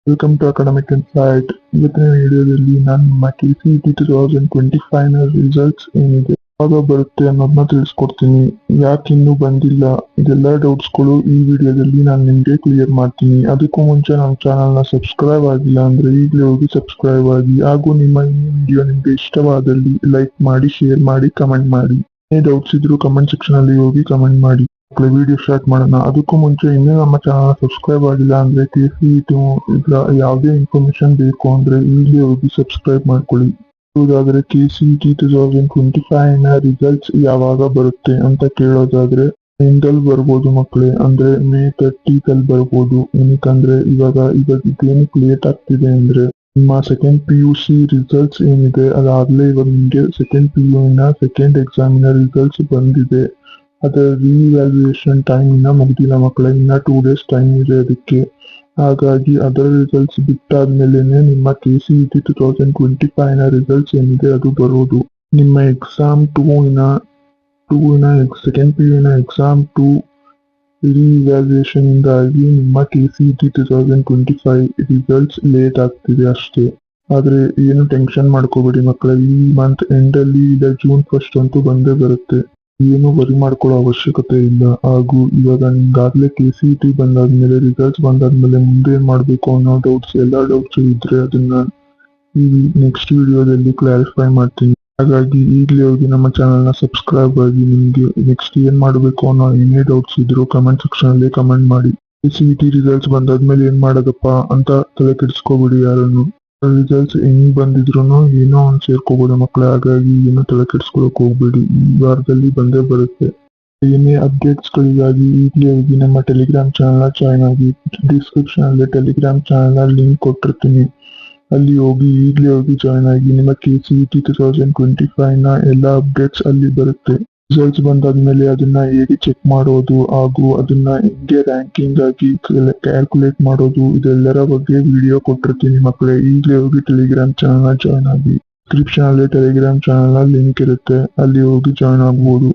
Welcome to academic insight. ಇವತ್ತಿನ ವಿಡಿಯೋದಲ್ಲಿ ನಾನು ನಿಮ್ಮ KCET 2025ನ ರಿಸಲ್ಟ್ಸ್ ಏನಿದೆ, ಯಾವಾಗ ಬರುತ್ತೆ ಅನ್ನೋದನ್ನ ತಿಳಿಸ್ಕೊಡ್ತೀನಿ. ಯಾಕೆ ಇನ್ನೂ ಬಂದಿಲ್ಲ, ಇದೆಲ್ಲ ಡೌಟ್ಸ್ಗಳು ಈ ವಿಡಿಯೋದಲ್ಲಿ ನಾನು ನಿಮಗೆ ಕ್ಲಿಯರ್ ಮಾಡ್ತೀನಿ. ಅದಕ್ಕೂ ಮುಂಚೆ ನಮ್ಮ ಚಾನಲ್ನ ಸಬ್ಸ್ಕ್ರೈಬ್ ಆಗಿಲ್ಲ ಅಂದರೆ ಈಗಲೇ ಹೋಗಿ ಸಬ್ಸ್ಕ್ರೈಬ್ ಆಗಿ, ಹಾಗೂ ನಿಮ್ಮ ಈ ವಿಡಿಯೋ ನಿಮಗೆ ಇಷ್ಟವಾದಲ್ಲಿ ಲೈಕ್ ಮಾಡಿ, ಶೇರ್ ಮಾಡಿ, ಕಮೆಂಟ್ ಮಾಡಿ. ಏನೇ ಡೌಟ್ಸ್ ಇದ್ರೂ ಕಮೆಂಟ್ ಸೆಕ್ಷನಲ್ಲಿ ಹೋಗಿ ಕಮೆಂಟ್ ಮಾಡಿ. ವಿಡಿಯೋ ಸ್ಟಾರ್ಟ್ ಮಾಡೋಣ. ಅದಕ್ಕೂ ಮುಂಚೆ ಇನ್ನೂ ನಮ್ಮ ಚಾನಲ್ ಸಬ್ಸ್ಕ್ರೈಬ್ ಆಗಿಲ್ಲ ಅಂದ್ರೆ KCET ಇದರ ಯಾವುದೇ ಇನ್ಫಾರ್ಮೇಶನ್ ಬೇಕು ಅಂದ್ರೆ ಈಗಲೇ ಹೋಗಿ ಸಬ್ಸ್ಕ್ರೈಬ್ ಮಾಡ್ಕೊಳ್ಳಿ. ಹೌದಾದ್ರೆ KCET 2025ನ ರಿಸಲ್ಟ್ಸ್ ಯಾವಾಗ ಬರುತ್ತೆ ಅಂತ ಕೇಳೋದಾದ್ರೆ ಇಂದಲ್ಲಿ ಬರ್ಬೋದು ಮಕ್ಕಳೇ, ಅಂದ್ರೆ May 30th ಅಲ್ಲಿ ಬರ್ಬೋದು. ಏನಕ್ಕಂದ್ರೆ ಇವಾಗ ಏನಕ್ಕೆ ಲೇಟ್ ಆಗ್ತಿದೆ ಅಂದ್ರೆ ನಿಮ್ಮ ಸೆಕೆಂಡ್ PUC ರಿಸಲ್ಟ್ಸ್ ಏನಿದೆ ಅದಾಗ್ಲೇ ಇವಾಗ ನಿಮಗೆ ಸೆಕೆಂಡ್ PU ನ ಸೆಕೆಂಡ್ ಎಕ್ಸಾಮಿನ ರಿಸಲ್ಟ್ಸ್ ಬಂದಿದೆ. ಅದರ ರಿವ್ಯಾಲ್ಯೂಯೇಷನ್ ಟೈಮ್ ಇನ್ನ ಮುಗ್ದಿಲ್ಲ ಮಕ್ಕಳೇ, ಇನ್ನ 2 days ಟೈಮ್ ಇದೆ ಅದಕ್ಕೆ. ಹಾಗಾಗಿ ಅದರ ರಿಸಲ್ಟ್ಸ್ ಬಿಟ್ಟಾದ್ಮೇಲೆನೆ ನಿಮ್ಮ KCET 2025ನ ರಿಸಲ್ಟ್ಸ್ ಏನಿದೆ ಅದು ಬರೋದು. ನಿಮ್ಮ ಎಕ್ಸಾಮ್ 2ನ ಸೆಕೆಂಡ್ PU ನ ಎಕ್ಸಾಮ್ 2 ರಿವ್ಯಾಲ್ಯೂಯೇಷನ್ ಇಂದಾಗಿ ನಿಮ್ಮ KCET 2025 ರಿಸಲ್ಟ್ಸ್ ಲೇಟ್ ಆಗ್ತಿದೆ ಅಷ್ಟೇ. ಆದ್ರೆ ಏನು ಟೆನ್ಷನ್ ಮಾಡ್ಕೋಬೇಡಿ ಮಕ್ಕಳೇ, ಈ ಮಂತ್ ಎಂಡ್ ಅಲ್ಲಿ ಇಲ್ಲ June 1st ಅಂತೂ ಬಂದೇ ಬರುತ್ತೆ. ಏನು ವರಿ ಮಾಡ್ಕೊಳ್ಳೋ ಅವಶ್ಯಕತೆ ಇಲ್ಲ. ಹಾಗೂ ಇವಾಗ ನಿಮ್ಗಾಗ್ಲೇ KCET ಬಂದಾದ್ಮೇಲೆ ರಿಸಲ್ಟ್ಸ್ ಬಂದಾದ್ಮೇಲೆ ಮುಂದೆ ಏನ್ ಮಾಡ್ಬೇಕು ಅನ್ನೋ ಎಲ್ಲ ಡೌಟ್ಸ್ ಇದ್ರೆ ಅದನ್ನ ಈ ನೆಕ್ಸ್ಟ್ ವಿಡಿಯೋದಲ್ಲಿ ಕ್ಲಾರಿಫೈ ಮಾಡ್ತೀನಿ. ಹಾಗಾಗಿ ಈಗಲೇ ಹೋಗಿ ನಮ್ಮ ಚಾನಲ್ನ ಸಬ್ಸ್ಕ್ರೈಬ್ ಆಗಿ. ನಿಮ್ಗೆ ನೆಕ್ಸ್ಟ್ ಏನ್ ಮಾಡಬೇಕು ಅನ್ನೋ ಏನೇ ಡೌಟ್ಸ್ ಇದ್ರು ಕಮೆಂಟ್ ಸೆಕ್ಷನ್ ಅಲ್ಲಿ ಕಮೆಂಟ್ ಮಾಡಿ. KCET ರಿಸಲ್ಟ್ಸ್ ಬಂದಾದ್ಮೇಲೆ ಏನ್ ಮಾಡೋದಪ್ಪ ಅಂತ ತಲೆ ಕೆಡಿಸ್ಕೋಬಿಡಿ ಯಾರನ್ನು. ರಿಸಲ್ಟ್ಸ್ ಹೆಂಗ್ ಬಂದಿದ್ರು ಏನೋ ಒಂದ್ ಸೇರ್ಕೋಬಹುದು ಮಕ್ಕಳೇ. ಹಾಗಾಗಿ ಏನೋ ತಲೆ ಕೆಡಿಸ್ಕೊಳಕ್ ಹೋಗ್ಬೇಡಿ, ಈ ವಾರದಲ್ಲಿ ಬಂದೇ ಬರುತ್ತೆ. ಏನೇ ಅಪ್ಡೇಟ್ಸ್ ಗಳಿಗಾಗಿ ಈಗಲೇ ಹೋಗಿ ನಮ್ಮ ಟೆಲಿಗ್ರಾಮ್ ಚಾನಲ್ ಜಾಯ್ನ್ ಆಗಿ. ಡಿಸ್ಕ್ರಿಪ್ಷನ್ ಅಲ್ಲಿ ಟೆಲಿಗ್ರಾಮ್ ಚಾನಲ್ ಲಿಂಕ್ ಕೊಟ್ಟಿರ್ತೀನಿ, ಅಲ್ಲಿ ಹೋಗಿ ಈಗಲೇ ಹೋಗಿ ಜಾಯ್ನ್ ಆಗಿ. ನಿಮ್ಮ KCET 2025ನ ಎಲ್ಲ ಅಪ್ಡೇಟ್ಸ್ ಅಲ್ಲಿ ಬರುತ್ತೆ. ರಿಸಲ್ಟ್ಸ್ ಬಂದಾದ್ಮೇಲೆ ಅದನ್ನ ಹೇಗೆ ಚೆಕ್ ಮಾಡೋದು ಹಾಗೂ ಅದನ್ನ ಹೆಂಗೆ ರ್ಯಾಂಕಿಂಗ್ ಆಗಿ ಕ್ಯಾಲ್ಕುಲೇಟ್ ಮಾಡೋದು, ಇದೆಲ್ಲರ ಬಗ್ಗೆ ವಿಡಿಯೋ ಕೊಟ್ಟಿರ್ತೀನಿ ಮಕ್ಕಳೇ. ಈಗಲೇ ಹೋಗಿ ಟೆಲಿಗ್ರಾಮ್ ಚಾನಲ್ ಜಾಯ್ನ್ ಆಗಿ. ಡಿಸ್ಕ್ರಿಪ್ಷನ್ ಅಲ್ಲಿ ಟೆಲಿಗ್ರಾಮ್ ಚಾನಲ್ ಲಿಂಕ್ ಇರುತ್ತೆ, ಅಲ್ಲಿ ಹೋಗಿ ಜಾಯ್ನ್ ಆಗ್ಬೋದು.